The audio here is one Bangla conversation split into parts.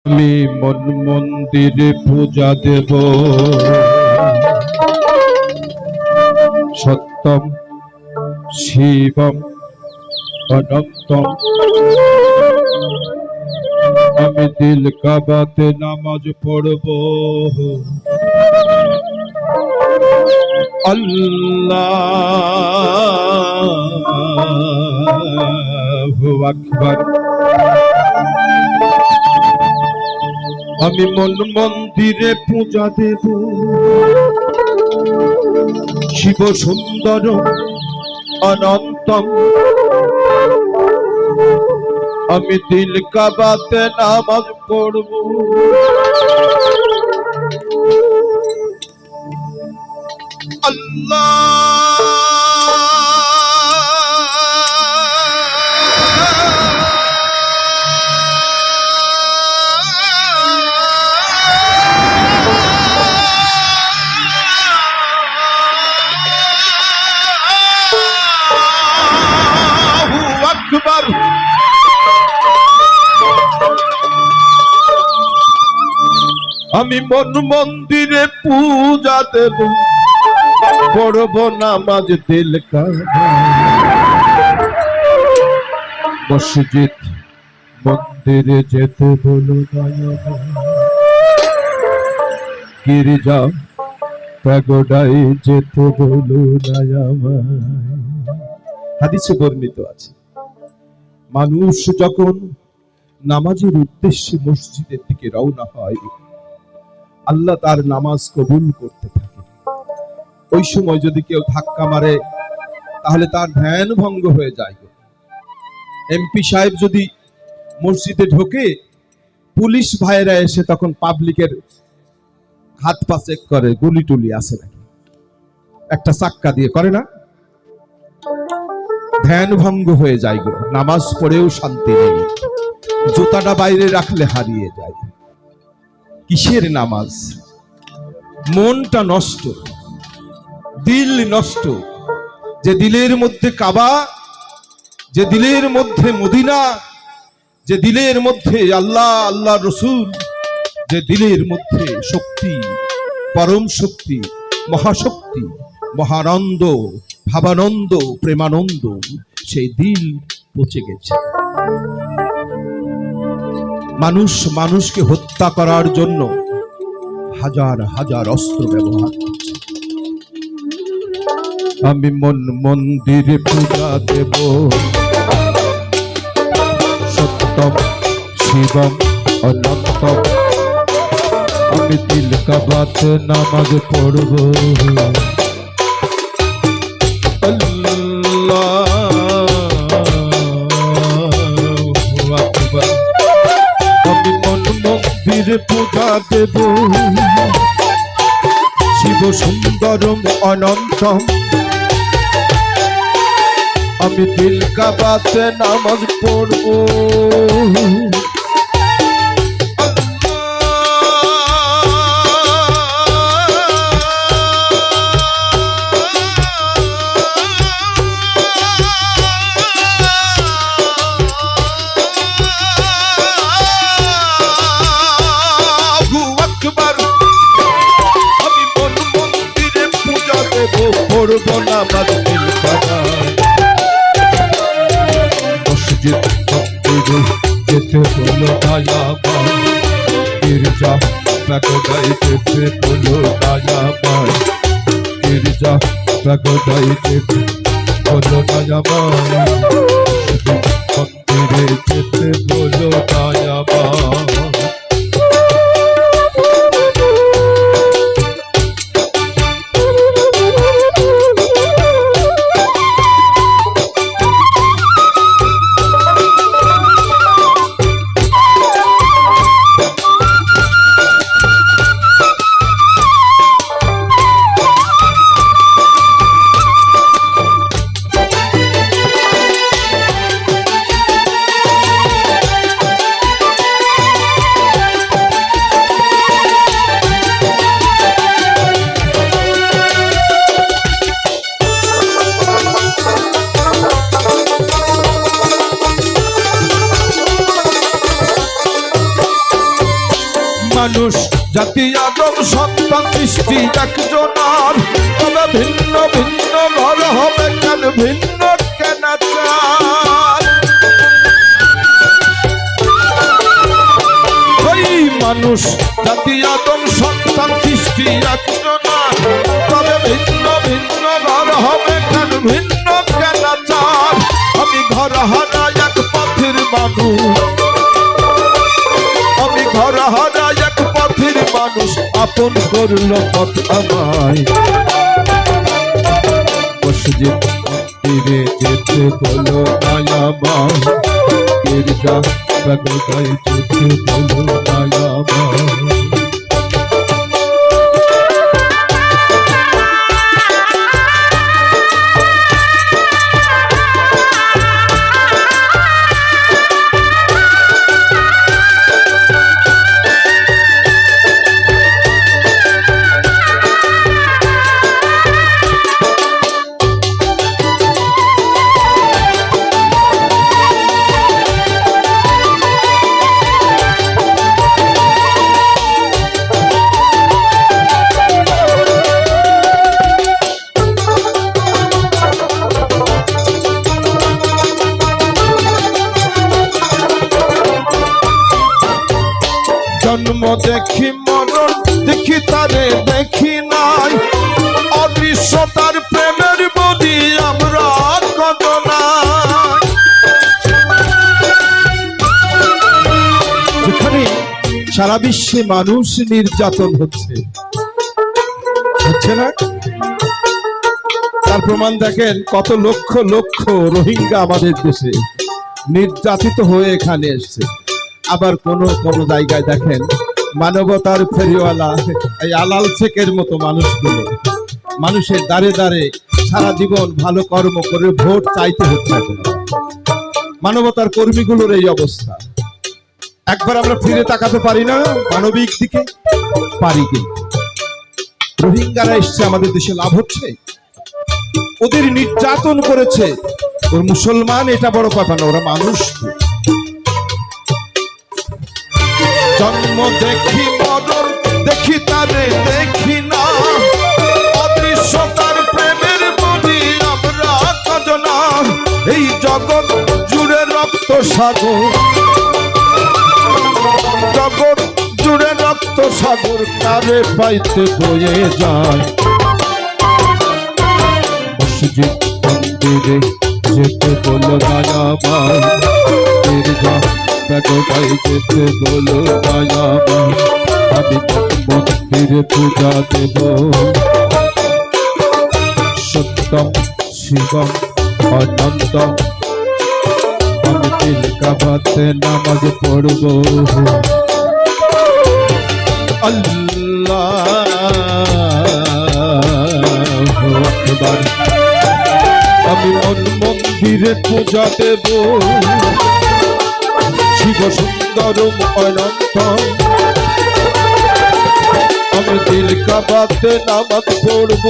আমি মন মন্দিরে পূজা দেব সত্যম শিবম অনন্তম। আমি দিল কাবাতে নামাজ পড়ব আল্লাহু আকবার। আমি মন মন্দিরে পূজা দেব শিব সুন্দর অনন্তম। আমি দিল কাবাতে নামাজ পড়ব আল্লাহু আকবার। আমি মন মন্দিরে পূজা দেব পড়ব নামাজ দিল কাবা। মসজিদ মন্দিরে যেতে বলো গির্জা প্যাগোডায় যেতে বলো হাদিসে বর্ণিত আছে, মানুষ যখন নামাজের উদ্দেশ্যে মসজিদের দিকে রওনা হয় আল্লাহ তার নামাজ কবুল করতে থাকে। ওই সময় যদি কেউ ধাক্কা মারে তাহলে তার ধ্যান ভঙ্গ হয়ে যায়। এমপি সাহেব যদি মসজিদে ঢোকে, পুলিশ ভাইরা এসে তখন পাবলিকের হাত পা চেক করে, গুলি টুলি আছে নাকি, একটা চাক্কা দিয়ে করে না, ধ্যান ভঙ্গ হয়ে যায় গো। নামাজ পড়েও শান্তি নেই, জুতাটা বাইরে রাখলে হারিয়ে যায়। কিসের নামাজ? মনটা নষ্ট, দিল নষ্ট। যে দিলের মধ্যে কাবা, যে দিলের মধ্যে মদিনা, যে দিলের মধ্যে আল্লাহ আল্লাহ রসুল, যে দিলের মধ্যে শক্তি, পরম শক্তি, মহাশক্তি, মহানন্দ, ভাবানন্দ, প্রেমানন্দ, সেই দিল পচে গেছে। মানুষ মানুষকে হত্যা করার জন্য হাজার হাজার অস্ত্র ব্যবহার করছে। আমি মন মন্দিরে পূজা দেব সত্যম শিবম অনন্তম। আমি দিল কাবাতে নামাজ পড়ব আল্লাহু আকবার। আমি মন মন্দিরে পূজা দেব শিব সুন্দরম অনন্তম। আমি দিল কাবাতে নামাজ পড়ব পড়ব নামাজ দিল কাবা। মসজিদ মন্দিরে যেতে বলো দয়াবান, গির্জা প্যাগোডায় যেতে বলো দয়াবান, গির্জা প্যাগোডায় যেতে বলো দয়াবান, মন্দিরে যেতে বলো দয়াবান। মানুষ জাতি আদম সন্তান সৃষ্টি একজনার, তবে ভিন্ন ভিন্ন ঘর হবে কেন ভিন্ন কেন চার? ওই মানুষ জাতি আদম সন্তান সৃষ্টি একজনার, তবে ভিন্ন ভিন্ন ঘর হবে কেন ভিন্ন কেন চার? আমি ঘর হারা এক পথের মানুষ, আমি ঘর হারা এক পথের মানুষ, আপন করল পথ আমায়। মসজিদ মন্দিরে যেতে বলো নায়ামায়, গির্জা বাগদায় যেতে বলো নায়ামায়। জন্ম দেখি মরণ দেখি তারে দেখি নাই, অদৃশ্য তার প্রেমের বলি আমরা কত নাই। যেখানে সারা বিশ্বে মানুষ নির্যাতন হচ্ছে না, তার প্রমাণ দেখেন কত লক্ষ লক্ষ রোহিঙ্গা আমাদের দেশে নির্যাতিত হয়ে এখানে এসছে। আবার কোন কোন জায়গায় দেখেন মানবতার ফেরিওয়ালা এই আলাল শেখের মতো মানুষগুলো মানুষের দ্বারে দ্বারে সারা জীবন ভালো কর্ম করে ভোট চাইতে হচ্ছে। এখন মানবতার কর্মীগুলোর এই অবস্থা, একবার আমরা ফিরে তাকাতে পারি না মানবিক দিকে? পারি কি? রোহিঙ্গারা এসছে আমাদের দেশে, লাভ হচ্ছে? ওদের নির্যাতন করেছে, ওর মুসলমান এটা বড় কথা না, ওরা মানুষ। জন্ম দেখি মরণ দেখি তারে দেখি না, অদৃশ্য তার প্রেমের বলি আমরা কজনা। এই জগৎ জুড়ে রক্ত সাগর, জগৎ জুড়ে রক্ত সাগর, তারে পাইতে বয়ে যায়। মসজিদ মন্দিরে যেতে বলো নায়ামায়, গির্জা বাগদায় যেতে বলো নায়ামায়। আমি মন্দিরে পূজা দেব, সত্যম শিবম অনন্তম। আমি দিল কাবাতে নামাজ পড়ব, আল্লাহু আকবার। আমি মন্দিরে পূজা দেব, শিব সুন্দরম অনন্ত। আমি দিল কাবাতে নামাজ পড়ব,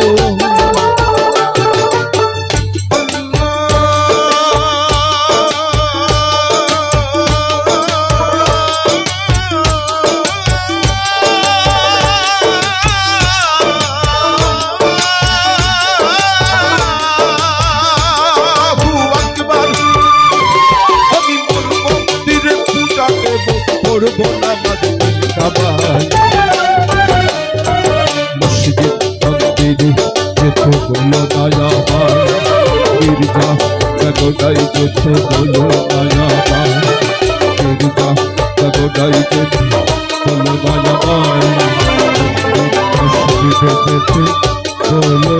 মসজিদ মন্দিরে যেতে বলো নায়ামায়, গির্জা বাগদায় যেতে বলো নায়ামায়, গির্জা বাগদায় যেতে বলো নায়ামায়। মসজিদে যেতে বলো